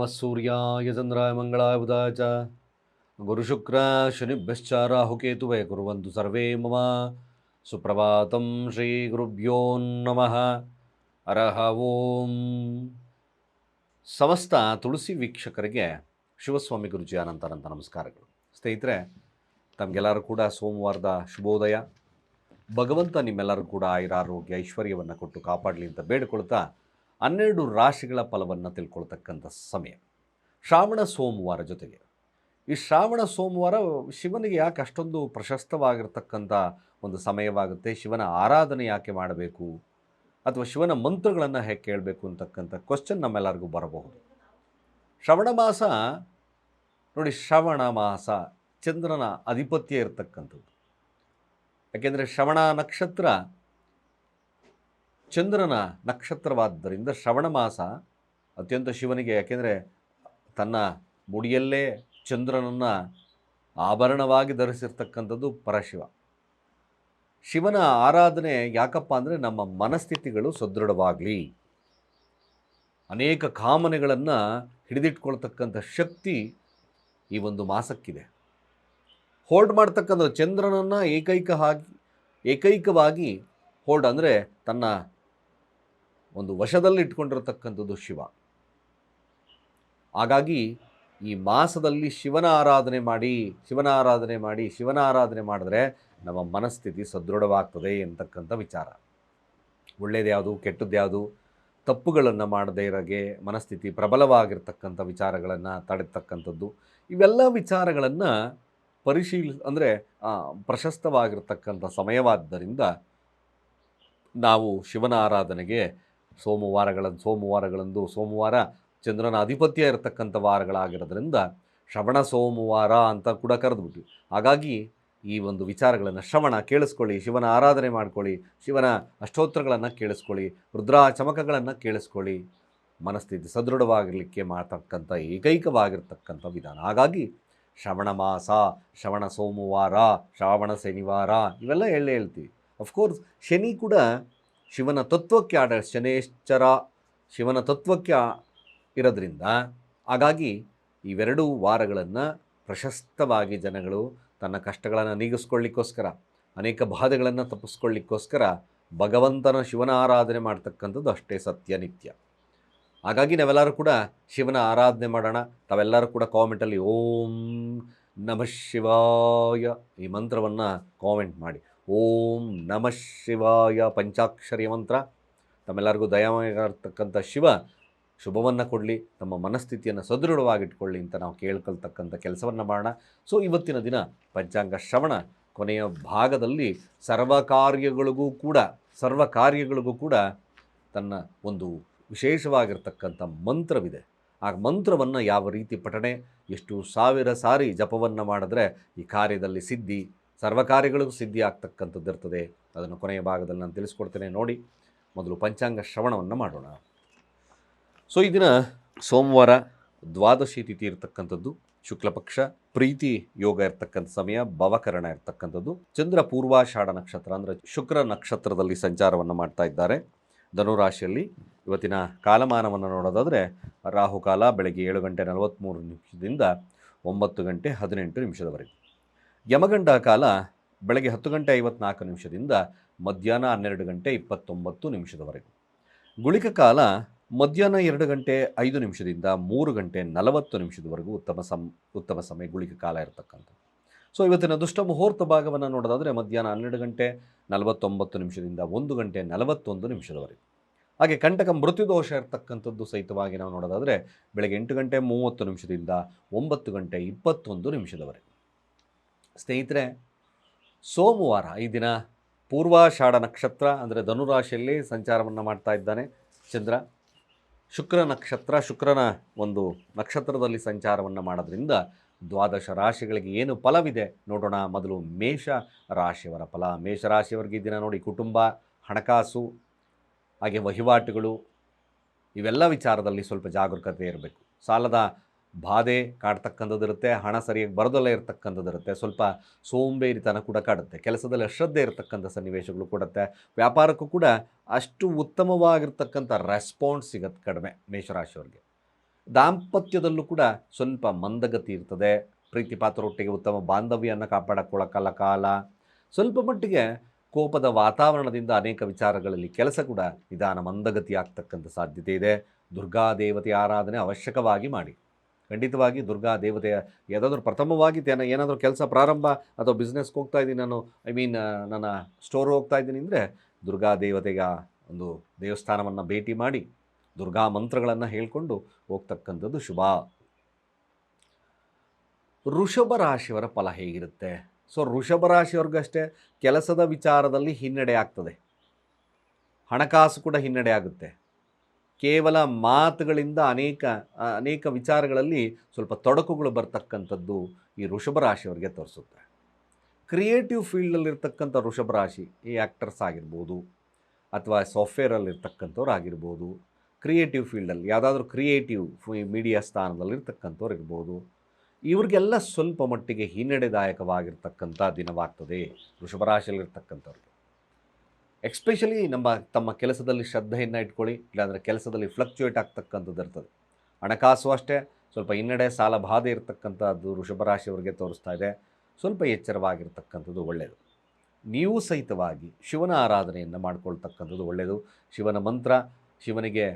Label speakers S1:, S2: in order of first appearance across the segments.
S1: ನಮಃ ಸೂರ್ಯಾಯ ಚಂದ್ರಾಯ ಮಂಗಳಾಯ ಬುಧಾಯ ಚ ಗುರುಶುಕ್ರ ಶನಿಭ್ಯಶ್ಚ ರಾಹುಕೇತುವೇ ಕುರ್ವಂತು ಸರ್ವೇ ಮಮ ಸುಪ್ರಭಾತಂ ಶ್ರೀ ಗುರುಭ್ಯೋ ನಮಃ. ಹರಃ ಓಂ. ಸಮಸ್ತ ತುಳಸಿ ವೀಕ್ಷಕರಿಗೆ ಶಿವಸ್ವಾಮಿ ಗುರುಜಿ ಅನಂತ ನಮಸ್ಕಾರಗಳು. ಸ್ನೇಹಿತರೆ, ತಮಗೆಲ್ಲರೂ ಕೂಡ ಸೋಮವಾರದ ಶುಭೋದಯ. ಭಗವಂತ ನಿಮ್ಮೆಲ್ಲರೂ ಕೂಡ ಆಯುರಾರೋಗ್ಯ ಐಶ್ವರ್ಯವನ್ನು ಕೊಟ್ಟು ಕಾಪಾಡಲಿ ಅಂತ ಬೇಡಿಕೊಳ್ತಾ 12 ರಾಶಿಗಳ ಫಲವನ್ನು ತಿಳ್ಕೊಳ್ತಕ್ಕಂಥ ಸಮಯ ಶ್ರಾವಣ ಸೋಮವಾರ. ಜೊತೆಗೆ ಈ ಶ್ರಾವಣ ಸೋಮವಾರ ಶಿವನಿಗೆ ಯಾಕೆ ಅಷ್ಟೊಂದು ಪ್ರಶಸ್ತವಾಗಿರ್ತಕ್ಕಂಥ ಒಂದು ಸಮಯವಾಗುತ್ತೆ, ಶಿವನ ಆರಾಧನೆ ಯಾಕೆ ಮಾಡಬೇಕು ಅಥವಾ ಶಿವನ ಮಂತ್ರಗಳನ್ನು ಹೇಗೆ ಕೇಳಬೇಕು ಅಂತಕ್ಕಂಥ ಕ್ವಶನ್ ನಮ್ಮೆಲ್ಲರಿಗೂ ಬರಬಹುದು. ಶ್ರವಣ ಮಾಸ ನೋಡಿ, ಶ್ರವಣ ಮಾಸ ಚಂದ್ರನ ಅಧಿಪತ್ಯ ಇರತಕ್ಕಂಥದ್ದು. ಯಾಕೆಂದರೆ ಶ್ರವಣ ನಕ್ಷತ್ರ ಚಂದ್ರನ ನಕ್ಷತ್ರವಾದ್ದರಿಂದ ಶ್ರವಣ ಮಾಸ ಅತ್ಯಂತ ಶಿವನಿಗೆ, ಯಾಕೆಂದರೆ ತನ್ನ ಮುಡಿಯಲ್ಲೇ ಚಂದ್ರನನ್ನು ಆಭರಣವಾಗಿ ಧರಿಸಿರ್ತಕ್ಕಂಥದ್ದು ಪರಶಿವ. ಶಿವನ ಆರಾಧನೆ ಯಾಕಪ್ಪ ಅಂದರೆ ನಮ್ಮ ಮನಸ್ಥಿತಿಗಳು ಸದೃಢವಾಗಲಿ, ಅನೇಕ ಕಾಮನೆಗಳನ್ನು ಹಿಡಿದಿಟ್ಕೊಳ್ತಕ್ಕಂಥ ಶಕ್ತಿ ಈ ಒಂದು ಮಾಸಕ್ಕಿದೆ. ಹೋಲ್ಡ್ ಮಾಡ್ತಕ್ಕಂಥ ಚಂದ್ರನನ್ನು ಏಕೈಕವಾಗಿ ಹೋಲ್ಡ್ ಅಂದರೆ ತನ್ನ ಒಂದು ವಶದಲ್ಲಿ ಇಟ್ಕೊಂಡಿರತಕ್ಕಂಥದ್ದು ಶಿವ. ಹಾಗಾಗಿ ಈ ಮಾಸದಲ್ಲಿ ಶಿವನ ಆರಾಧನೆ ಮಾಡಿದ್ರೆ ನಮ್ಮ ಮನಸ್ಥಿತಿ ಸದೃಢವಾಗ್ತದೆ ಎಂತಕ್ಕಂಥ ವಿಚಾರ. ಒಳ್ಳೆಯದು ಯಾವುದು, ಕೆಟ್ಟದ್ದು ಯಾವುದು, ತಪ್ಪುಗಳನ್ನು ಮಾಡದೇ ಇರೋಗೆ ಮನಸ್ಥಿತಿ ಪ್ರಬಲವಾಗಿರ್ತಕ್ಕಂಥ ವಿಚಾರಗಳನ್ನು ತಡೆತಕ್ಕಂಥದ್ದು, ಇವೆಲ್ಲ ವಿಚಾರಗಳನ್ನು ಅಂದರೆ ಪ್ರಶಸ್ತವಾಗಿರ್ತಕ್ಕಂಥ ಸಮಯವಾದ್ದರಿಂದ ನಾವು ಶಿವನ ಆರಾಧನೆಗೆ ಸೋಮವಾರ ಚಂದ್ರನ ಆಧಿಪತ್ಯ ಇರತಕ್ಕಂಥ ವಾರಗಳಾಗಿರೋದ್ರಿಂದ ಶ್ರವಣ ಸೋಮವಾರ ಅಂತ ಕೂಡ ಕರೆದ್ಬಿಟ್ವಿ. ಹಾಗಾಗಿ ಈ ಒಂದು ವಿಚಾರಗಳನ್ನು ಶ್ರವಣ ಕೇಳಿಸ್ಕೊಳ್ಳಿ, ಶಿವನ ಆರಾಧನೆ ಮಾಡ್ಕೊಳ್ಳಿ, ಶಿವನ ಅಷ್ಟೋತ್ರಗಳನ್ನು ಕೇಳಿಸ್ಕೊಳ್ಳಿ, ರುದ್ರಾಚಮಕಗಳನ್ನು ಕೇಳಿಸ್ಕೊಳ್ಳಿ. ಮನಸ್ಥಿತಿ ಸದೃಢವಾಗಿರಲಿಕ್ಕೆ ಮಾಡ್ತಕ್ಕಂಥ ಏಕೈಕವಾಗಿರ್ತಕ್ಕಂಥ ವಿಧಾನ. ಹಾಗಾಗಿ ಶ್ರವಣ ಮಾಸ, ಶ್ರವಣ ಸೋಮವಾರ, ಶ್ರಾವಣ ಶನಿವಾರ ಇವೆಲ್ಲ ಹೇಳ್ತೀವಿ. ಅಫ್ಕೋರ್ಸ್ ಶನಿ ಕೂಡ ಶಿವನ ತತ್ವಕ್ಕೆ ಶನೇಶ್ಚರ ಶಿವನ ತತ್ವಕ್ಕೆ ಇರೋದ್ರಿಂದ ಹಾಗಾಗಿ ಇವೆರಡೂ ವಾರಗಳನ್ನು ಪ್ರಶಸ್ತವಾಗಿ ಜನಗಳು ತನ್ನ ಕಷ್ಟಗಳನ್ನು ನೀಗಿಸ್ಕೊಳ್ಳಿಕ್ಕೋಸ್ಕರ, ಅನೇಕ ಬಾಧೆಗಳನ್ನು ತಪ್ಪಿಸ್ಕೊಳ್ಳಿಕ್ಕೋಸ್ಕರ ಭಗವಂತನ ಶಿವನ ಆರಾಧನೆ ಮಾಡ್ತಕ್ಕಂಥದ್ದು ಅಷ್ಟೇ ಸತ್ಯ ನಿತ್ಯ. ಹಾಗಾಗಿ ನಾವೆಲ್ಲರೂ ಕೂಡ ಶಿವನ ಆರಾಧನೆ ಮಾಡೋಣ. ತಾವೆಲ್ಲರೂ ಕೂಡ ಕಾಮೆಂಟಲ್ಲಿ ಓಂ ನಮಃ ಶಿವಾಯ ಈ ಮಂತ್ರವನ್ನು ಕಾಮೆಂಟ್ ಮಾಡಿ. ಓಂ ನಮಃ ಶಿವಾಯ ಪಂಚಾಕ್ಷರಿ ಮಂತ್ರ. ತಮ್ಮೆಲ್ಲರಿಗೂ ದಯಾಮಯವಾಗಿರ್ತಕ್ಕಂಥ ಶಿವ ಶುಭವನ್ನು ಕೊಡಲಿ, ತಮ್ಮ ಮನಸ್ಥಿತಿಯನ್ನು ಸದೃಢವಾಗಿಟ್ಕೊಳ್ಳಿ ಅಂತ ನಾವು ಕೇಳ್ಕೊಳ್ತಕ್ಕಂಥ ಕೆಲಸವನ್ನು ಮಾಡೋಣ. ಸೊ ಇವತ್ತಿನ ದಿನ ಪಂಚಾಂಗ ಶ್ರವಣ ಕೊನೆಯ ಭಾಗದಲ್ಲಿ ಸರ್ವ ಕಾರ್ಯಗಳಿಗೂ ಕೂಡ ತನ್ನ ಒಂದು ವಿಶೇಷವಾಗಿರ್ತಕ್ಕಂಥ ಮಂತ್ರವಿದೆ. ಆ ಮಂತ್ರವನ್ನು ಯಾವ ರೀತಿ ಪಠಣೆ, ಎಷ್ಟು ಸಾವಿರ ಸಾರಿ ಜಪವನ್ನು ಮಾಡಿದ್ರೆ ಈ ಕಾರ್ಯದಲ್ಲಿ ಸರ್ವ ಕಾರ್ಯಗಳಿಗೂ ಸಿದ್ಧಿ ಆಗ್ತಕ್ಕಂಥದ್ದು ಇರ್ತದೆ. ಅದನ್ನು ಕೊನೆಯ ಭಾಗದಲ್ಲಿ ನಾನು ತಿಳಿಸ್ಕೊಡ್ತೇನೆ. ನೋಡಿ, ಮೊದಲು ಪಂಚಾಂಗ ಶ್ರವಣವನ್ನು ಮಾಡೋಣ. ಸೊ ಈ ದಿನ ಸೋಮವಾರ, ದ್ವಾದಶಿ ತಿಥಿ ಇರತಕ್ಕಂಥದ್ದು, ಶುಕ್ಲಪಕ್ಷ, ಪ್ರೀತಿ ಯೋಗ ಇರ್ತಕ್ಕಂಥ ಸಮಯ, ಭವಕರಣ ಇರ್ತಕ್ಕಂಥದ್ದು, ಚಂದ್ರ ಪೂರ್ವಾಷಾಢ ನಕ್ಷತ್ರ ಅಂದರೆ ಶುಕ್ರ ನಕ್ಷತ್ರದಲ್ಲಿ ಸಂಚಾರವನ್ನು ಮಾಡ್ತಾ ಇದ್ದಾರೆ ಧನುರಾಶಿಯಲ್ಲಿ. ಇವತ್ತಿನ ಕಾಲಮಾನವನ್ನು ನೋಡೋದಾದರೆ ರಾಹುಕಾಲ ಬೆಳಗ್ಗೆ 7:43 9 18 ಯಮಗಂಡ ಕಾಲ ಬೆಳಗ್ಗೆ 10:54 ಮಧ್ಯಾಹ್ನ 12:29 ಗುಳಿಕ ಕಾಲ ಮಧ್ಯಾಹ್ನ 2:05 3:40 ಉತ್ತಮ ಸಮಯ ಗುಳಿಕ ಕಾಲ ಇರತಕ್ಕಂಥ. ಸೊ ಇವತ್ತಿನ ದುಷ್ಟ ಮುಹೂರ್ತ ಭಾಗವನ್ನು ನೋಡೋದಾದರೆ ಮಧ್ಯಾಹ್ನ 12:49 1:41 ಹಾಗೆ ಕಂಟಕ ಮೃತ್ಯುದೋಷ ಇರತಕ್ಕಂಥದ್ದು ಸಹಿತವಾಗಿ ನಾವು ನೋಡೋದಾದರೆ ಬೆಳಗ್ಗೆ 8:30 9:21 ಸ್ನೇಹಿತರೆ, ಸೋಮವಾರ ಈ ದಿನ ಪೂರ್ವಾಷಾಢ ನಕ್ಷತ್ರ ಅಂದರೆ ಧನುರಾಶಿಯಲ್ಲಿ ಸಂಚಾರವನ್ನು ಮಾಡ್ತಾ ಇದ್ದಾನೆ ಚಂದ್ರ. ಶುಕ್ರನ ಒಂದು ನಕ್ಷತ್ರದಲ್ಲಿ ಸಂಚಾರವನ್ನು ಮಾಡೋದ್ರಿಂದ ದ್ವಾದಶ ರಾಶಿಗಳಿಗೆ ಏನು ಫಲವಿದೆ ನೋಡೋಣ. ಮೊದಲು ಮೇಷ ರಾಶಿಯವರ ಫಲ. ಮೇಷರಾಶಿಯವರಿಗೆ ಈ ದಿನ ನೋಡಿ, ಕುಟುಂಬ, ಹಣಕಾಸು, ಹಾಗೆ ವಹಿವಾಟುಗಳು ಇವೆಲ್ಲ ವಿಚಾರದಲ್ಲಿ ಸ್ವಲ್ಪ ಜಾಗರೂಕತೆ ಇರಬೇಕು. ಸಾಲದ ಬಾಧೆ ಕಾಡ್ತಕ್ಕಂಥದ್ದು ಇರುತ್ತೆ, ಹಣ ಸರಿಯಾಗಿ ಬರೋದಲ್ಲೇ ಇರತಕ್ಕಂಥದ್ದು ಇರುತ್ತೆ, ಸ್ವಲ್ಪ ಸೋಂಬೇರಿತನ ಕೂಡ ಕಾಡುತ್ತೆ, ಕೆಲಸದಲ್ಲಿ ಅಶ್ರದ್ಧೆ ಇರತಕ್ಕಂಥ ಸನ್ನಿವೇಶಗಳು ಕೊಡುತ್ತೆ, ವ್ಯಾಪಾರಕ್ಕೂ ಕೂಡ ಅಷ್ಟು ಉತ್ತಮವಾಗಿರ್ತಕ್ಕಂಥ ರೆಸ್ಪಾನ್ಸ್ ಸಿಗುತ್ತೆ ಕಡಿಮೆ ಮೇಷರಾಶಿಯವ್ರಿಗೆ. ದಾಂಪತ್ಯದಲ್ಲೂ ಕೂಡ ಸ್ವಲ್ಪ ಮಂದಗತಿ ಇರ್ತದೆ. ಪ್ರೀತಿ ಪಾತ್ರರೊಟ್ಟಿಗೆ ಉತ್ತಮ ಬಾಂಧವ್ಯವನ್ನು ಕಾಪಾಡಿಕೊಳ್ಳಕ್ಕಲ್ಲ ಕಾಲ. ಸ್ವಲ್ಪ ಮಟ್ಟಿಗೆ ಕೋಪದ ವಾತಾವರಣದಿಂದ ಅನೇಕ ವಿಚಾರಗಳಲ್ಲಿ ಕೆಲಸ ಕೂಡ ನಿಧಾನ ಮಂದಗತಿ ಆಗ್ತಕ್ಕಂಥ ಸಾಧ್ಯತೆ ಇದೆ. ದುರ್ಗಾ ದೇವತೆಯ ಆರಾಧನೆ ಅವಶ್ಯಕವಾಗಿ ಮಾಡಿ. ಖಂಡಿತವಾಗಿ ದುರ್ಗಾ ದೇವತೆಯ ಯಾವುದಾದ್ರೂ ಪ್ರಥಮವಾಗಿ ಏನಾದರೂ ಕೆಲಸ ಪ್ರಾರಂಭ ಅಥವಾ ಬಿಸ್ನೆಸ್ಗೆ ಹೋಗ್ತಾ ಇದ್ದೀನಿ ನಾನು, ನನ್ನ ಸ್ಟೋರ್ ಹೋಗ್ತಾ ಇದ್ದೀನಿ ಅಂದರೆ ದುರ್ಗಾ ದೇವತೆಗೆ ಒಂದು ದೇವಸ್ಥಾನವನ್ನು ಭೇಟಿ ಮಾಡಿ ದುರ್ಗಾ ಮಂತ್ರಗಳನ್ನು ಹೇಳಿಕೊಂಡು ಹೋಗ್ತಕ್ಕಂಥದ್ದು ಶುಭ. ವೃಷಭ ರಾಶಿಯವರ ಫಲ ಹೇಗಿರುತ್ತೆ? ಸೊ ವೃಷಭ ರಾಶಿಯವ್ರಿಗಷ್ಟೇ ಕೆಲಸದ ವಿಚಾರದಲ್ಲಿ ಹಿನ್ನಡೆ ಆಗ್ತದೆ, ಹಣಕಾಸು ಕೂಡ ಹಿನ್ನಡೆ ಆಗುತ್ತೆ. ಕೇವಲ ಮಾತುಗಳಿಂದ ಅನೇಕ ವಿಚಾರಗಳಲ್ಲಿ ಸ್ವಲ್ಪ ತೊಡಕುಗಳು ಬರ್ತಕ್ಕಂಥದ್ದು ಈ ವೃಷಭ ರಾಶಿಯವರಿಗೆ ತೋರಿಸುತ್ತೆ. ಕ್ರಿಯೇಟಿವ್ ಫೀಲ್ಡಲ್ಲಿರ್ತಕ್ಕಂಥ ವೃಷಭ ರಾಶಿ, ಈ ಆ್ಯಕ್ಟರ್ಸ್ ಆಗಿರ್ಬೋದು ಅಥವಾ ಸಾಫ್ಟ್ವೇರಲ್ಲಿರ್ತಕ್ಕಂಥವ್ರು ಆಗಿರ್ಬೋದು, ಕ್ರಿಯೇಟಿವ್ ಫೀಲ್ಡಲ್ಲಿ ಯಾವುದಾದ್ರೂ ಕ್ರಿಯೇಟಿವ್ ಮೀಡಿಯಾ ಸ್ಥಾನದಲ್ಲಿರ್ತಕ್ಕಂಥವ್ರು ಇರ್ಬೋದು, ಇವ್ರಿಗೆಲ್ಲ ಸ್ವಲ್ಪ ಮಟ್ಟಿಗೆ ಹಿನ್ನಡೆದಾಯಕವಾಗಿರ್ತಕ್ಕಂಥ ದಿನವಾಗ್ತದೆ ವೃಷಭ ರಾಶಿಯಲ್ಲಿರ್ತಕ್ಕಂಥವ್ರಿಗೆ. ಎಕ್ಸ್ಪೆಷಲಿ ತಮ್ಮ ಕೆಲಸದಲ್ಲಿ ಶ್ರದ್ಧೆಯನ್ನು ಇಟ್ಕೊಳ್ಳಿ, ಇಲ್ಲಾಂದರೆ ಕೆಲಸದಲ್ಲಿ ಫ್ಲಕ್ಚುಯೇಟ್ ಆಗ್ತಕ್ಕಂಥದ್ದು ಇರ್ತದೆ. ಹಣಕಾಸು ಅಷ್ಟೇ ಸ್ವಲ್ಪ ಹಿನ್ನಡೆ, ಸಾಲ ಬಾಧೆ ಇರತಕ್ಕಂಥದ್ದು ವೃಷಭ ರಾಶಿಯವರಿಗೆ ತೋರಿಸ್ತಾ ಇದೆ. ಸ್ವಲ್ಪ ಎಚ್ಚರವಾಗಿರ್ತಕ್ಕಂಥದ್ದು ಒಳ್ಳೆಯದು. ನೀವು ಸಹಿತವಾಗಿ ಶಿವನ ಆರಾಧನೆಯನ್ನು ಮಾಡ್ಕೊಳ್ತಕ್ಕಂಥದ್ದು ಒಳ್ಳೆಯದು. ಶಿವನ ಮಂತ್ರ, ಶಿವನಿಗೆ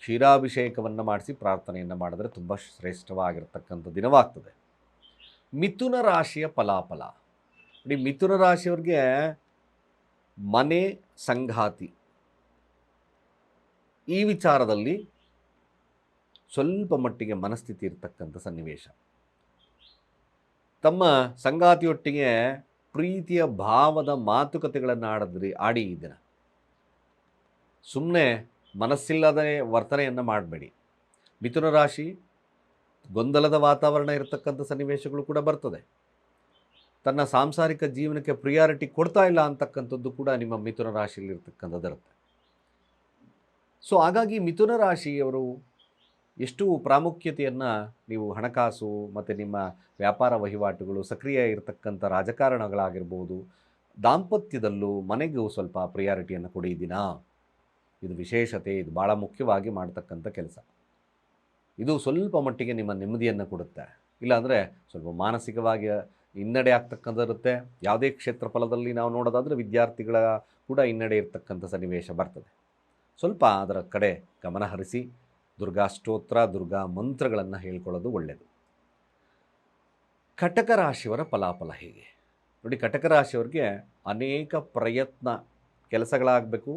S1: ಕ್ಷೀರಾಭಿಷೇಕವನ್ನು ಮಾಡಿಸಿ ಪ್ರಾರ್ಥನೆಯನ್ನು ಮಾಡಿದ್ರೆ ತುಂಬ ಶ್ರೇಷ್ಠವಾಗಿರ್ತಕ್ಕಂಥ ದಿನವಾಗ್ತದೆ. ಮಿಥುನ ರಾಶಿಯ ಫಲಾಫಲ ನೋಡಿ. ಮಿಥುನ ರಾಶಿಯವ್ರಿಗೆ ಮನೆ ಸಂಗಾತಿ ಈ ವಿಚಾರದಲ್ಲಿ ಸ್ವಲ್ಪ ಮಟ್ಟಿಗೆ ಮನಸ್ಥಿತಿ ಇರ್ತಕ್ಕಂಥ ಸನ್ನಿವೇಶ. ತಮ್ಮ ಸಂಗಾತಿಯೊಟ್ಟಿಗೆ ಪ್ರೀತಿಯ ಭಾವದ ಮಾತುಕತೆಗಳನ್ನು ಆಡಿ ಈ ದಿನ ಸುಮ್ಮನೆ ಮನಸ್ಸಿಲ್ಲದೆ ವರ್ತನೆಯನ್ನು ಮಾಡಬೇಡಿ. ಮಿಥುನ ರಾಶಿ ಗೊಂದಲದ ವಾತಾವರಣ ಇರತಕ್ಕಂಥ ಸನ್ನಿವೇಶಗಳು ಕೂಡ ಬರ್ತದೆ. ತನ್ನ ಸಾಂಸಾರಿಕ ಜೀವನಕ್ಕೆ ಪ್ರಿಯಾರಿಟಿ ಕೊಡ್ತಾ ಇಲ್ಲ ಅಂತಕ್ಕಂಥದ್ದು ಕೂಡ ನಿಮ್ಮ ಮಿಥುನ ರಾಶಿಯಲ್ಲಿ ಇರ್ತಕ್ಕಂಥದ್ದು ಇರುತ್ತೆ. ಸೊ ಹಾಗಾಗಿ ಮಿಥುನ ರಾಶಿಯವರು ಎಷ್ಟು ಪ್ರಾಮುಖ್ಯತೆಯನ್ನು ನೀವು ಹಣಕಾಸು ಮತ್ತು ನಿಮ್ಮ ವ್ಯಾಪಾರ ವಹಿವಾಟುಗಳು, ಸಕ್ರಿಯ ಇರತಕ್ಕಂಥ ರಾಜಕಾರಣಗಳಾಗಿರ್ಬೋದು, ದಾಂಪತ್ಯದಲ್ಲೂ ಮನೆಗೂ ಸ್ವಲ್ಪ ಪ್ರಿಯಾರಿಟಿಯನ್ನು ಕೊಡಿ ದಿನ. ಇದು ವಿಶೇಷತೆ, ಇದು ಭಾಳ ಮುಖ್ಯವಾಗಿ ಮಾಡ್ತಕ್ಕಂಥ ಕೆಲಸ. ಇದು ಸ್ವಲ್ಪ ಮಟ್ಟಿಗೆ ನಿಮ್ಮ ನೆಮ್ಮದಿಯನ್ನು ಕೊಡುತ್ತೆ. ಇಲ್ಲಾಂದರೆ ಸ್ವಲ್ಪ ಮಾನಸಿಕವಾಗಿ ಹಿನ್ನಡೆ ಆಗ್ತಕ್ಕಂಥದ್ದಿರುತ್ತೆ. ಯಾವುದೇ ಕ್ಷೇತ್ರಫಲದಲ್ಲಿ ನಾವು ನೋಡೋದಾದರೆ ವಿದ್ಯಾರ್ಥಿಗಳ ಕೂಡ ಹಿನ್ನಡೆ ಇರ್ತಕ್ಕಂಥ ಸನ್ನಿವೇಶ ಬರ್ತದೆ. ಸ್ವಲ್ಪ ಅದರ ಕಡೆ ಗಮನ ಹರಿಸಿ ದುರ್ಗಾ ಸ್ತೋತ್ರ, ದುರ್ಗಾ ಮಂತ್ರಗಳನ್ನು ಹೇಳ್ಕೊಳ್ಳೋದು ಒಳ್ಳೆಯದು. ಕಟಕ ರಾಶಿಯವರ ಫಲಾಫಲ ಹೇಗೆ ನೋಡಿ. ಕಟಕ ರಾಶಿಯವ್ರಿಗೆ ಅನೇಕ ಪ್ರಯತ್ನ, ಕೆಲಸಗಳಾಗಬೇಕು,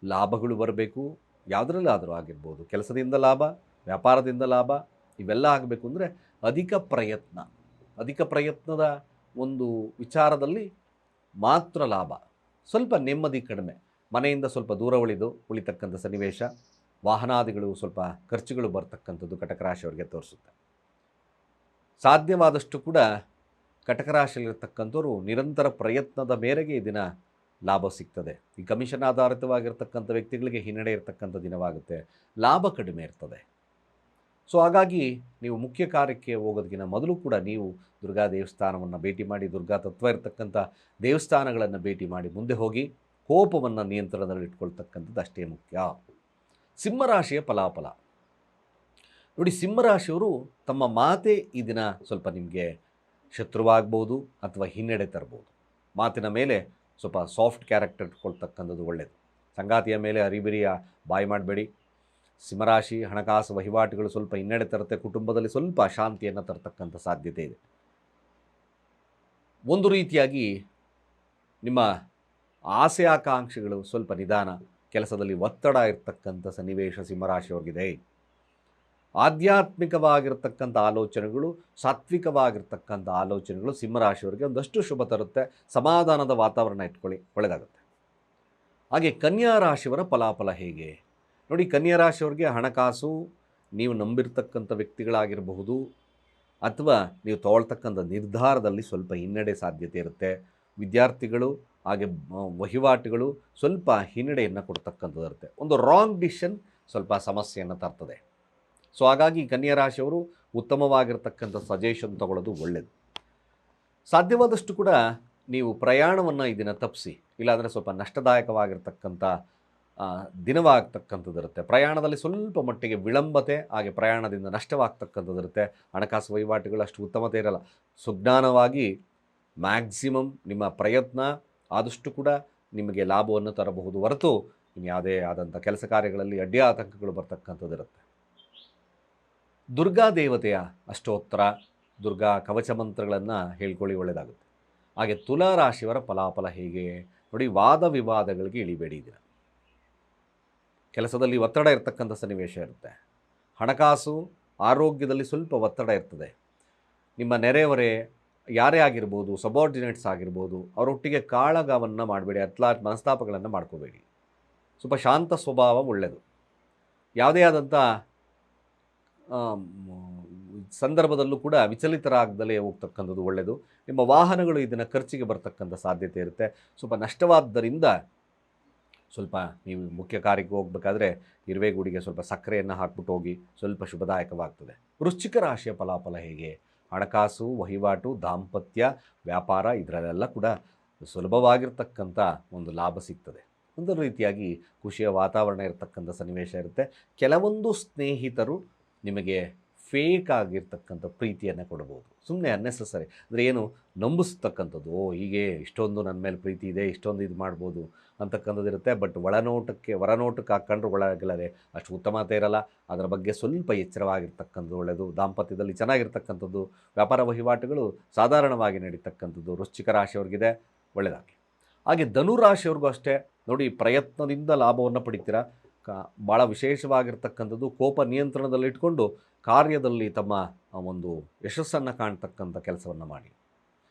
S1: ಲಾಭಗಳು ಬರಬೇಕು, ಯಾವುದರಲ್ಲಾದರೂ ಆಗಿರ್ಬೋದು. ಕೆಲಸದಿಂದ ಲಾಭ, ವ್ಯಾಪಾರದಿಂದ ಲಾಭ, ಇವೆಲ್ಲ ಆಗಬೇಕು ಅಂದರೆ ಅಧಿಕ ಪ್ರಯತ್ನದ ಒಂದು ವಿಚಾರದಲ್ಲಿ ಮಾತ್ರ ಲಾಭ. ಸ್ವಲ್ಪ ನೆಮ್ಮದಿ ಕಡಿಮೆ, ಮನೆಯಿಂದ ಸ್ವಲ್ಪ ದೂರ ಉಳಿತಕ್ಕಂಥ ಸನ್ನಿವೇಶ, ವಾಹನಾದಿಗಳು ಸ್ವಲ್ಪ ಖರ್ಚುಗಳು ಬರ್ತಕ್ಕಂಥದ್ದು ಕಟಕ ರಾಶಿಯವರಿಗೆ ತೋರಿಸುತ್ತೆ. ಸಾಧ್ಯವಾದಷ್ಟು ಕೂಡ ಕಟಕ ರಾಶಿಯಲ್ಲಿರ್ತಕ್ಕಂಥವ್ರು ನಿರಂತರ ಪ್ರಯತ್ನದ ಮೇರೆಗೆ ಈ ದಿನ ಲಾಭ ಸಿಗ್ತದೆ. ಈ ಕಮಿಷನ್ ಆಧಾರಿತವಾಗಿರ್ತಕ್ಕಂಥ ವ್ಯಕ್ತಿಗಳಿಗೆ ಹಿನ್ನಡೆ ಇರತಕ್ಕಂಥ ದಿನವಾಗುತ್ತೆ, ಲಾಭ ಕಡಿಮೆ ಇರ್ತದೆ. ಸೊ ಹಾಗಾಗಿ ನೀವು ಮುಖ್ಯ ಕಾರ್ಯಕ್ಕೆ ಹೋಗೋದಕ್ಕಿಂತ ಮೊದಲು ಕೂಡ ನೀವು ದುರ್ಗಾ ದೇವಸ್ಥಾನವನ್ನು ಭೇಟಿ ಮಾಡಿ, ದುರ್ಗಾ ತತ್ವ ಇರತಕ್ಕಂಥ ದೇವಸ್ಥಾನಗಳನ್ನು ಭೇಟಿ ಮಾಡಿ ಮುಂದೆ ಹೋಗಿ ಕೋಪವನ್ನು ನಿಯಂತ್ರಣದಲ್ಲಿ ಇಟ್ಕೊಳ್ತಕ್ಕಂಥದ್ದು ಅಷ್ಟೇ ಮುಖ್ಯ. ಸಿಂಹರಾಶಿಯ ಫಲಾಫಲ ನೋಡಿ. ಸಿಂಹರಾಶಿಯವರು ತಮ್ಮ ಮಾತೇ ಈ ದಿನ ಸ್ವಲ್ಪ ನಿಮಗೆ ಶತ್ರುವಾಗ್ಬೋದು ಅಥವಾ ಹಿನ್ನಡೆ ತರ್ಬೋದು. ಮಾತಿನ ಮೇಲೆ ಸ್ವಲ್ಪ ಸಾಫ್ಟ್ ಕ್ಯಾರೆಕ್ಟರ್ ಇಟ್ಕೊಳ್ತಕ್ಕಂಥದ್ದು ಒಳ್ಳೆಯದು. ಸಂಗಾತಿಯ ಮೇಲೆ ಅರಿಬಿರಿಯ ಬಾಯಿ ಮಾಡಬೇಡಿ. ಸಿಂಹರಾಶಿ ಹಣಕಾಸು ವಹಿವಾಟುಗಳು ಸ್ವಲ್ಪ ಹಿನ್ನಡೆ ತರುತ್ತೆ. ಕುಟುಂಬದಲ್ಲಿ ಸ್ವಲ್ಪ ಅಶಾಂತಿಯನ್ನು ತರತಕ್ಕಂಥ ಸಾಧ್ಯತೆ ಇದೆ. ಒಂದು ರೀತಿಯಾಗಿ ನಿಮ್ಮ ಆಸೆ ಆಕಾಂಕ್ಷೆಗಳು ಸ್ವಲ್ಪ ನಿಧಾನ, ಕೆಲಸದಲ್ಲಿ ಒತ್ತಡ ಇರತಕ್ಕಂಥ ಸನ್ನಿವೇಶ ಸಿಂಹರಾಶಿಯವ್ರಿಗಿದೆ. ಆಧ್ಯಾತ್ಮಿಕವಾಗಿರ್ತಕ್ಕಂಥ ಆಲೋಚನೆಗಳು, ಸಾತ್ವಿಕವಾಗಿರ್ತಕ್ಕಂಥ ಆಲೋಚನೆಗಳು ಸಿಂಹರಾಶಿಯವರಿಗೆ ಒಂದಷ್ಟು ಶುಭ ತರುತ್ತೆ. ಸಮಾಧಾನದ ವಾತಾವರಣ ಇಟ್ಕೊಳ್ಳಿ, ಒಳ್ಳೆಯದಾಗುತ್ತೆ. ಹಾಗೆ ಕನ್ಯಾ ರಾಶಿಯವರ ಫಲಾಫಲ ಹೇಗೆ ನೋಡಿ. ಕನ್ಯಾ ರಾಶಿಯವರಿಗೆ ಹಣಕಾಸು, ನೀವು ನಂಬಿರ್ತಕ್ಕಂಥ ವ್ಯಕ್ತಿಗಳಾಗಿರಬಹುದು ಅಥವಾ ನೀವು ತಗೊಳ್ತಕ್ಕಂಥ ನಿರ್ಧಾರದಲ್ಲಿ ಸ್ವಲ್ಪ ಹಿನ್ನಡೆ ಸಾಧ್ಯತೆ ಇರುತ್ತೆ. ವಿದ್ಯಾರ್ಥಿಗಳು ಹಾಗೆ ವಹಿವಾಟುಗಳು ಸ್ವಲ್ಪ ಹಿನ್ನಡೆಯನ್ನು ಕೊಡ್ತಕ್ಕಂಥದ್ದು ಇರುತ್ತೆ. ಒಂದು ರಾಂಗ್ ಡಿಸಿಷನ್ ಸ್ವಲ್ಪ ಸಮಸ್ಯೆಯನ್ನು ತರ್ತದೆ. ಸೊ ಹಾಗಾಗಿ ಕನ್ಯಾ ರಾಶಿಯವರು ಉತ್ತಮವಾಗಿರ್ತಕ್ಕಂಥ ಸಜೆಷನ್ ತಗೊಳ್ಳೋದು ಒಳ್ಳೆಯದು. ಸಾಧ್ಯವಾದಷ್ಟು ಕೂಡ ನೀವು ಪ್ರಯಾಣವನ್ನು ಈ ದಿನ ತಪ್ಪಿಸಿ, ಇಲ್ಲಾಂದರೆ ಸ್ವಲ್ಪ ನಷ್ಟದಾಯಕವಾಗಿರ್ತಕ್ಕಂಥ ದಿನವಾಗ್ತಕ್ಕಂಥದ್ದು ಇರುತ್ತೆ. ಪ್ರಯಾಣದಲ್ಲಿ ಸ್ವಲ್ಪ ಮಟ್ಟಿಗೆ ವಿಳಂಬತೆ, ಹಾಗೆ ಪ್ರಯಾಣದಿಂದ ನಷ್ಟವಾಗ್ತಕ್ಕಂಥದ್ದು ಇರುತ್ತೆ. ಹಣಕಾಸು ವಹಿವಾಟುಗಳು ಅಷ್ಟು ಉತ್ತಮತೆ ಇರಲ್ಲ. ಸುಜ್ಞಾನವಾಗಿ ಮ್ಯಾಕ್ಸಿಮಮ್ ನಿಮ್ಮ ಪ್ರಯತ್ನ ಆದಷ್ಟು ಕೂಡ ನಿಮಗೆ ಲಾಭವನ್ನು ತರಬಹುದು ಹೊರತು ಯಾವುದೇ ಆದಂಥ ಕೆಲಸ ಕಾರ್ಯಗಳಲ್ಲಿ ಅಡ್ಡಿ ಆತಂಕಗಳು ಬರ್ತಕ್ಕಂಥದ್ದು ಇರುತ್ತೆ. ದುರ್ಗಾ ದೇವತೆಯ ಅಷ್ಟೋತ್ತರ, ದುರ್ಗಾ ಕವಚ ಮಂತ್ರಗಳನ್ನು ಹೇಳ್ಕೊಳ್ಳಿ, ಒಳ್ಳೆಯದಾಗುತ್ತೆ. ಹಾಗೆ ತುಲಾ ರಾಶಿಯವರ ಫಲಾಫಲ ಹೇಗೆ ನೋಡಿ. ವಾದ ವಿವಾದಗಳಿಗೆ ಇಳಿಬೇಡಿ. ದಿನ ಕೆಲಸದಲ್ಲಿ ಒತ್ತಡ ಇರತಕ್ಕಂಥ ಸನ್ನಿವೇಶ ಇರುತ್ತೆ. ಹಣಕಾಸು ಆರೋಗ್ಯದಲ್ಲಿ ಸ್ವಲ್ಪ ಒತ್ತಡ ಇರ್ತದೆ. ನಿಮ್ಮ ನೆರೆಹೊರೆ ಯಾರೇ ಆಗಿರ್ಬೋದು, ಸಬಾರ್ಡಿನೇಟ್ಸ್ ಆಗಿರ್ಬೋದು, ಅವರೊಟ್ಟಿಗೆ ಕಾಳಗವನ್ನು ಮಾಡಬೇಡಿ, ಮನಸ್ತಾಪಗಳನ್ನು ಮಾಡ್ಕೋಬೇಡಿ. ಸ್ವಲ್ಪ ಶಾಂತ ಸ್ವಭಾವ ಒಳ್ಳೆಯದು. ಯಾವುದೇ ಆದಂಥ ಸಂದರ್ಭದಲ್ಲೂ ಕೂಡ ವಿಚಲಿತರಾಗದಲೇ ಹೋಗ್ತಕ್ಕಂಥದ್ದು ಒಳ್ಳೆಯದು. ನಿಮ್ಮ ವಾಹನಗಳು ಇದನ್ನು ಖರ್ಚಿಗೆ ಬರ್ತಕ್ಕಂಥ ಸಾಧ್ಯತೆ ಇರುತ್ತೆ. ಸ್ವಲ್ಪ ನಷ್ಟವಾದ್ದರಿಂದ ಸ್ವಲ್ಪ ನೀವು ಮುಖ್ಯ ಕಾರ್ಯಕ್ಕೆ ಹೋಗಬೇಕಾದ್ರೆ ಇರುವೆಗೂಡಿಗೆ ಸ್ವಲ್ಪ ಸಕ್ಕರೆಯನ್ನು ಹಾಕ್ಬಿಟ್ಟು ಹೋಗಿ, ಸ್ವಲ್ಪ ಶುಭದಾಯಕವಾಗ್ತದೆ. ವೃಶ್ಚಿಕ ರಾಶಿಯ ಫಲಾಫಲ ಹೇಗೆ? ಹಣಕಾಸು ವಹಿವಾಟು, ದಾಂಪತ್ಯ, ವ್ಯಾಪಾರ ಇದರಲ್ಲೆಲ್ಲ ಕೂಡ ಸುಲಭವಾಗಿರ್ತಕ್ಕಂಥ ಒಂದು ಲಾಭ ಸಿಗ್ತದೆ. ಒಂದು ರೀತಿಯಾಗಿ ಖುಷಿಯ ವಾತಾವರಣ ಇರತಕ್ಕಂಥ ಸನ್ನಿವೇಶ ಇರುತ್ತೆ. ಕೆಲವೊಂದು ಸ್ನೇಹಿತರು ನಿಮಗೆ ಫೇಕ್ ಆಗಿರ್ತಕ್ಕಂಥ ಪ್ರೀತಿಯನ್ನು ಕೊಡ್ಬೋದು. ಸುಮ್ಮನೆ ಅನ್ನೆಸೆಸರಿ ಅಂದರೆ ಏನು ನಂಬಿಸ್ತಕ್ಕಂಥದ್ದು, ಹೀಗೆ ಇಷ್ಟೊಂದು ನನ್ನ ಮೇಲೆ ಪ್ರೀತಿ ಇದೆ, ಇಷ್ಟೊಂದು ಇದು ಮಾಡ್ಬೋದು ಅಂತಕ್ಕಂಥದ್ದು ಇರುತ್ತೆ. ಬಟ್ ಹೊರನೋಟಕ್ಕೆ ಹಾಕ್ಕೊಂಡ್ರೆ ಒಳಗಲ್ಲದೆ ಅಷ್ಟು ಉತ್ತಮತೆ ಇರಲ್ಲ. ಅದರ ಬಗ್ಗೆ ಸ್ವಲ್ಪ ಎಚ್ಚರವಾಗಿರ್ತಕ್ಕಂಥದ್ದು ಒಳ್ಳೆಯದು. ದಾಂಪತ್ಯದಲ್ಲಿ ಚೆನ್ನಾಗಿರ್ತಕ್ಕಂಥದ್ದು, ವ್ಯಾಪಾರ ವಹಿವಾಟುಗಳು ಸಾಧಾರಣವಾಗಿ ನಡೀತಕ್ಕಂಥದ್ದು ವೃಶ್ಚಿಕ ರಾಶಿಯವ್ರಿಗಿದೆ, ಒಳ್ಳೆಯದಾಗಿ. ಹಾಗೆ ಧನುರಾಶಿಯವ್ರಿಗೂ ಅಷ್ಟೇ ನೋಡಿ, ಪ್ರಯತ್ನದಿಂದ ಲಾಭವನ್ನು ಪಡಿತೀರ. ಭಾಳ ವಿಶೇಷವಾಗಿರ್ತಕ್ಕಂಥದ್ದು ಕೋಪ ನಿಯಂತ್ರಣದಲ್ಲಿಟ್ಕೊಂಡು ಕಾರ್ಯದಲ್ಲಿ ತಮ್ಮ ಒಂದು ಯಶಸ್ಸನ್ನು ಕಾಣ್ತಕ್ಕಂಥ ಕೆಲಸವನ್ನು ಮಾಡಿ.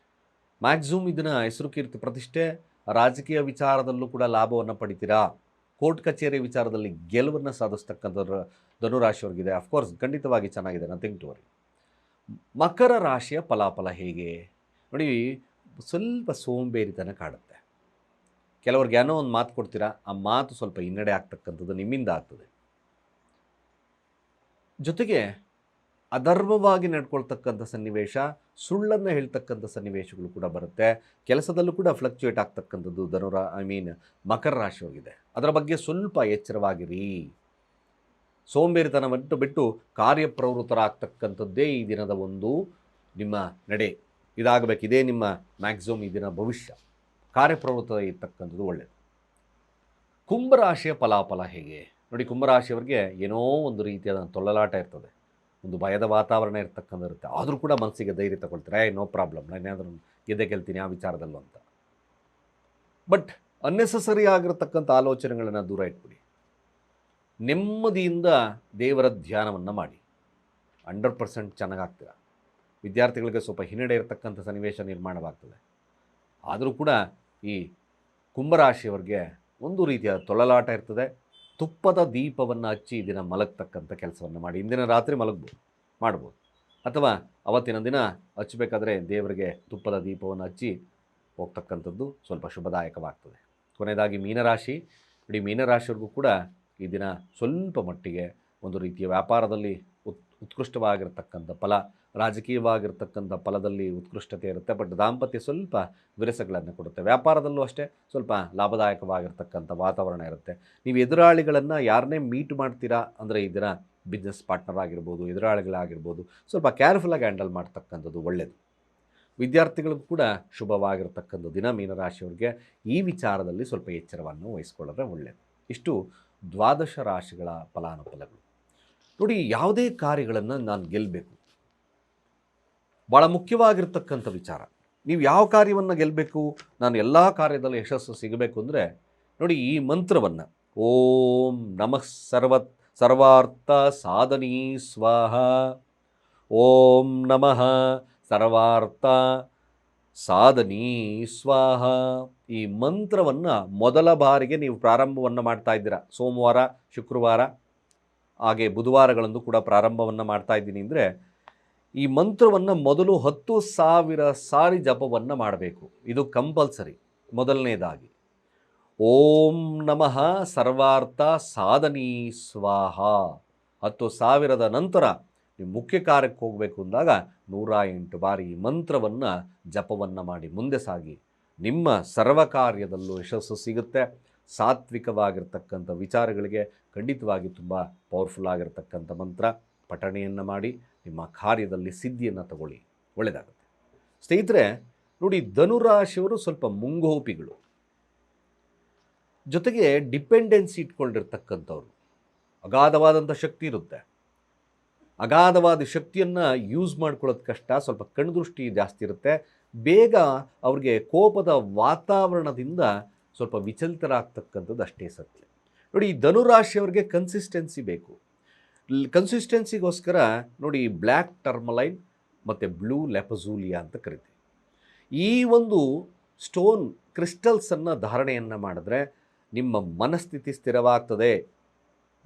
S1: ಮ್ಯಾಕ್ಸಿಮಮ್ ಇದನ್ನು ಹೆಸರು ಕೀರ್ತಿ ಪ್ರತಿಷ್ಠೆ, ರಾಜಕೀಯ ವಿಚಾರದಲ್ಲೂ ಕೂಡ ಲಾಭವನ್ನು ಪಡಿತೀರಾ. ಕೋರ್ಟ್ ಕಚೇರಿ ವಿಚಾರದಲ್ಲಿ ಗೆಲುವನ್ನು ಸಾಧಿಸ್ತಕ್ಕಂಥದ್ದು ಧನುರಾಶಿಯವ್ರಿಗಿದೆ. ಅಫ್ಕೋರ್ಸ್ ಖಂಡಿತವಾಗಿ ಚೆನ್ನಾಗಿದೆ, ನಥಿಂಗ್ ಟು ವರಿ. ಮಕರ ರಾಶಿಯ ಫಲಾಫಲ ಹೇಗೆ ನೋಡಿ. ಸ್ವಲ್ಪ ಸೋಂಬೇರಿತನ ಕಾಡುತ್ತೆ. ಕೆಲವ್ರಿಗೆ ಏನೋ ಒಂದು ಮಾತು ಕೊಡ್ತೀರಾ, ಆ ಮಾತು ಸ್ವಲ್ಪ ಹಿನ್ನಡೆ ಆಗ್ತಕ್ಕಂಥದ್ದು ನಿಮ್ಮಿಂದ ಆಗ್ತದೆ. ಜೊತೆಗೆ ಅಧರ್ಮವಾಗಿ ನಡ್ಕೊಳ್ತಕ್ಕಂಥ ಸನ್ನಿವೇಶ, ಸುಳ್ಳನ್ನು ಹೇಳ್ತಕ್ಕಂಥ ಸನ್ನಿವೇಶಗಳು ಕೂಡ ಬರುತ್ತೆ. ಕೆಲಸದಲ್ಲೂ ಕೂಡ ಫ್ಲಕ್ಚುಯೇಟ್ ಆಗ್ತಕ್ಕಂಥದ್ದು ಮಕರ ರಾಶಿಯವರಿಗೆ. ಅದರ ಬಗ್ಗೆ ಸ್ವಲ್ಪ ಎಚ್ಚರವಾಗಿರಿ. ಸೋಂಬೇರಿತನವನ್ನು ಬಿಟ್ಟು ಕಾರ್ಯಪ್ರವೃತ್ತರಾಗ್ತಕ್ಕಂಥದ್ದೇ ಈ ದಿನದ ಒಂದು ನಿಮ್ಮ ನಡೆ. ಇದಾಗಬೇಕು, ಇದೇ ನಿಮ್ಮ ಮ್ಯಾಕ್ಸಿಮಮ್ ಈ ದಿನ ಭವಿಷ್ಯ. ಕಾರ್ಯಪ್ರವೃತ್ತ ಇರ್ತಕ್ಕಂಥದ್ದು ಒಳ್ಳೆಯದು. ಕುಂಭರಾಶಿಯ ಫಲಾಫಲ ಹೇಗೆ ನೋಡಿ. ಕುಂಭರಾಶಿಯವರಿಗೆ ಏನೋ ಒಂದು ರೀತಿಯಾದ ತೊಳಲಾಟ ಇರ್ತದೆ, ಒಂದು ಭಯದ ವಾತಾವರಣ ಇರ್ತಕ್ಕಂಥ ಇರುತ್ತೆ. ಆದರೂ ಕೂಡ ಮನಸ್ಸಿಗೆ ಧೈರ್ಯ ತಗೊಳ್ತಾರೆ, ನೋ ಪ್ರಾಬ್ಲಮ್, ನಾನು ಏನಾದರೂ ಗೆದ್ದೆ ಗೆಲ್ತೀನಿ ಆ ವಿಚಾರದಲ್ಲೂ ಅಂತ. ಬಟ್ ಅನ್ನೆಸೆಸರಿ ಆಗಿರತಕ್ಕಂಥ ಆಲೋಚನೆಗಳನ್ನು ದೂರ ಇಟ್ಬಿಡಿ. ನೆಮ್ಮದಿಯಿಂದ ದೇವರ ಧ್ಯಾನವನ್ನು ಮಾಡಿ, 100% ಚೆನ್ನಾಗಾಗ್ತೀರ. ವಿದ್ಯಾರ್ಥಿಗಳಿಗೆ ಸ್ವಲ್ಪ ಹಿನ್ನಡೆ ಇರತಕ್ಕಂಥ ಸನ್ನಿವೇಶ ನಿರ್ಮಾಣವಾಗ್ತದೆ. ಆದರೂ ಕೂಡ ಈ ಕುಂಭರಾಶಿಯವರಿಗೆ ಒಂದು ರೀತಿಯ ತೊಳಲಾಟ ಇರ್ತದೆ. ತುಪ್ಪದ ದೀಪವನ್ನು ಹಚ್ಚಿ ದಿನ ಮಲಗ್ತಕ್ಕಂಥ ಕೆಲಸವನ್ನು ಮಾಡಿ. ಇಂದಿನ ರಾತ್ರಿ ಮಾಡ್ಬೋದು, ಅಥವಾ ಅವತ್ತಿನ ದಿನ ಹಚ್ಚಬೇಕಾದ್ರೆ ದೇವರಿಗೆ ತುಪ್ಪದ ದೀಪವನ್ನು ಹಚ್ಚಿ ಹೋಗ್ತಕ್ಕಂಥದ್ದು ಸ್ವಲ್ಪ ಶುಭದಾಯಕವಾಗ್ತದೆ. ಕೊನೆಯದಾಗಿ ಮೀನರಾಶಿ. ಇಡೀ ಮೀನರಾಶಿಯವ್ರಿಗೂ ಕೂಡ ಈ ದಿನ ಸ್ವಲ್ಪ ಮಟ್ಟಿಗೆ ಒಂದು ರೀತಿಯ ವ್ಯಾಪಾರದಲ್ಲಿ ಉತ್ಕೃಷ್ಟವಾಗಿರ್ತಕ್ಕಂಥ ಫಲ, ರಾಜಕೀಯವಾಗಿರ್ತಕ್ಕಂಥ ಫಲದಲ್ಲಿ ಉತ್ಕೃಷ್ಟತೆ ಇರುತ್ತೆ. ಬಟ್ ದಾಂಪತ್ಯ ಸ್ವಲ್ಪ ವಿರಸಗಳನ್ನು ಕೊಡುತ್ತೆ. ವ್ಯಾಪಾರದಲ್ಲೂ ಅಷ್ಟೇ ಸ್ವಲ್ಪ ಲಾಭದಾಯಕವಾಗಿರ್ತಕ್ಕಂಥ ವಾತಾವರಣ ಇರುತ್ತೆ. ನೀವು ಎದುರಾಳಿಗಳನ್ನು ಯಾರನ್ನೇ ಮೀಟ್ ಮಾಡ್ತೀರಾ ಅಂದರೆ ಈ ದಿನ ಬಿಸ್ನೆಸ್ ಪಾರ್ಟ್ನರ್ ಆಗಿರ್ಬೋದು, ಎದುರಾಳಿಗಳಾಗಿರ್ಬೋದು, ಸ್ವಲ್ಪ ಕೇರ್ಫುಲ್ಲಾಗಿ ಹ್ಯಾಂಡಲ್ ಮಾಡ್ತಕ್ಕಂಥದ್ದು ಒಳ್ಳೆಯದು. ವಿದ್ಯಾರ್ಥಿಗಳಿಗೂ ಕೂಡ ಶುಭವಾಗಿರ್ತಕ್ಕಂಥ ದಿನ ಮೀನರಾಶಿಯವರಿಗೆ. ಈ ವಿಚಾರದಲ್ಲಿ ಸ್ವಲ್ಪ ಎಚ್ಚರವನ್ನು ವಹಿಸ್ಕೊಳ್ಳೋದ್ರೆ ಒಳ್ಳೆಯದು. ಇಷ್ಟು ದ್ವಾದಶ ರಾಶಿಗಳ ಫಲಾನುಫಲಗಳು ನೋಡಿ. ಯಾವುದೇ ಕಾರ್ಯಗಳನ್ನು ನಾನು ಗೆಲ್ಲಬೇಕು, ಭಾಳ ಮುಖ್ಯವಾಗಿರ್ತಕ್ಕಂಥ ವಿಚಾರ. ನೀವು ಯಾವ ಕಾರ್ಯವನ್ನು ಗೆಲ್ಲಬೇಕು, ನಾನು ಎಲ್ಲ ಕಾರ್ಯದಲ್ಲಿ ಯಶಸ್ಸು ಸಿಗಬೇಕು ಅಂದರೆ ನೋಡಿ, ಈ ಮಂತ್ರವನ್ನು ಓಂ ನಮಃ ಸರ್ವಾರ್ಥ ಸಾಧನೀ ಸ್ವಾಹ, ಓಂ ನಮಃ ಸರ್ವಾರ್ಥ ಸಾಧನೀ ಸ್ವಾಹ, ಈ ಮಂತ್ರವನ್ನು ಮೊದಲ ಬಾರಿಗೆ ನೀವು ಪ್ರಾರಂಭವನ್ನು ಮಾಡ್ತಾ ಇದ್ದೀರಾ. ಸೋಮವಾರ, ಶುಕ್ರವಾರ ಹಾಗೆ ಬುಧವಾರಗಳಂದು ಕೂಡ ಪ್ರಾರಂಭವನ್ನು ಮಾಡ್ತಾ ಇದ್ದೀನಿ ಅಂದರೆ ಈ ಮಂತ್ರವನ್ನು ಮೊದಲು 10,000 ಸಾರಿ ಜಪವನ್ನು ಮಾಡಬೇಕು. ಇದು ಕಂಪಲ್ಸರಿ. ಮೊದಲನೇದಾಗಿ ಓಂ ನಮಃ ಸರ್ವಾರ್ಥ ಸಾಧನೀ ಸ್ವಾಹ 10,000ದ ನಂತರ ನೀವು ಮುಖ್ಯ ಕಾರ್ಯಕ್ಕೆ ಹೋಗಬೇಕು ಅಂದಾಗ 108 ಬಾರಿ ಈ ಮಂತ್ರವನ್ನು ಜಪವನ್ನು ಮಾಡಿ ಮುಂದೆ ಸಾಗಿ. ನಿಮ್ಮ ಸರ್ವ ಕಾರ್ಯದಲ್ಲೂ ಯಶಸ್ಸು ಸಿಗುತ್ತೆ. ಸಾತ್ವಿಕವಾಗಿರ್ತಕ್ಕಂಥ ವಿಚಾರಗಳಿಗೆ ಖಂಡಿತವಾಗಿ ತುಂಬ ಪವರ್ಫುಲ್ ಆಗಿರ್ತಕ್ಕಂಥ ಮಂತ್ರ. ಪಠಣೆಯನ್ನು ಮಾಡಿ ನಿಮ್ಮ ಕಾರ್ಯದಲ್ಲಿ ಸಿದ್ಧಿಯನ್ನು ತಗೊಳ್ಳಿ, ಒಳ್ಳೆಯದಾಗುತ್ತೆ. ಸ್ನೇಹಿತರೆ ನೋಡಿ, ಧನುರಾಶಿಯವರು ಸ್ವಲ್ಪ ಮುಂಗೋಪಿಗಳು, ಜೊತೆಗೆ ಡಿಪೆಂಡೆನ್ಸಿ ಇಟ್ಕೊಂಡಿರ್ತಕ್ಕಂಥವ್ರು. ಅಗಾಧವಾದಂಥ ಶಕ್ತಿ ಇರುತ್ತೆ. ಅಗಾಧವಾದ ಶಕ್ತಿಯನ್ನು ಯೂಸ್ ಮಾಡ್ಕೊಳ್ಳೋದು ಕಷ್ಟ, ಸ್ವಲ್ಪ ಕಣ್ದೃಷ್ಟಿ ಜಾಸ್ತಿ ಇರುತ್ತೆ. ಬೇಗ ಅವ್ರಿಗೆ ಕೋಪದ ವಾತಾವರಣದಿಂದ ಸ್ವಲ್ಪ ವಿಚಲಿತರಾಗ್ತಕ್ಕಂಥದ್ದು ಅಷ್ಟೇ ಸತ್ಯ. ನೋಡಿ, ಈ ಧನುರಾಶಿಯವ್ರಿಗೆ ಕನ್ಸಿಸ್ಟೆನ್ಸಿ ಬೇಕು. ಕನ್ಸಿಸ್ಟೆನ್ಸಿಗೋಸ್ಕರ ನೋಡಿ, ಬ್ಲ್ಯಾಕ್ ಟರ್ಮಲೈನ್ ಮತ್ತು ಬ್ಲೂ ಲೆಪಜೂಲಿಯಾ ಅಂತ ಕರಿತೀವಿ. ಈ ಒಂದು ಸ್ಟೋನ್ ಕ್ರಿಸ್ಟಲ್ಸನ್ನು ಧಾರಣೆಯನ್ನು ಮಾಡಿದ್ರೆ ನಿಮ್ಮ ಮನಸ್ಥಿತಿ ಸ್ಥಿರವಾಗ್ತದೆ,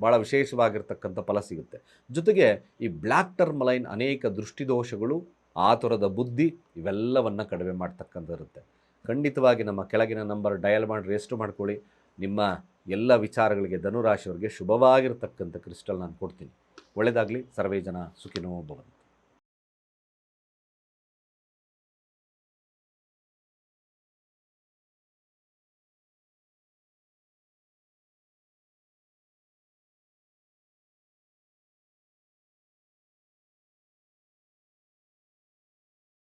S1: ಭಾಳ ವಿಶೇಷವಾಗಿರ್ತಕ್ಕಂಥ ಫಲ ಸಿಗುತ್ತೆ. ಜೊತೆಗೆ ಈ ಬ್ಲ್ಯಾಕ್ ಟರ್ಮಲೈನ್ ಅನೇಕ ದೃಷ್ಟಿದೋಷಗಳು, ಆತುರದ ಬುದ್ಧಿ ಇವೆಲ್ಲವನ್ನು ಕಡಿಮೆ ಮಾಡ್ತಕ್ಕಂಥದ್ದಿರುತ್ತೆ. ಖಂಡಿತವಾಗಿ ನಮ್ಮ ಕೆಳಗಿನ ನಂಬರ್ ಡಯಲ್ ಮಾಡಿ ರಿಜಿಸ್ಟರ್ ಮಾಡ್ಕೊಳ್ಳಿ. ನಿಮ್ಮ ಎಲ್ಲ ವಿಚಾರಗಳಿಗೆ ಧನುರಾಶಿಯವರಿಗೆ ಶುಭವಾಗಿರ್ತಕ್ಕಂಥ ಕ್ರಿಸ್ಟಲ್ ನಾನು ಕೊಡ್ತೀನಿ. ಒಳ್ಳೆಯದಾಗಲಿ. ಸರ್ವೇ ಜನ ಸುಖಿನೋ ಭವಂತು.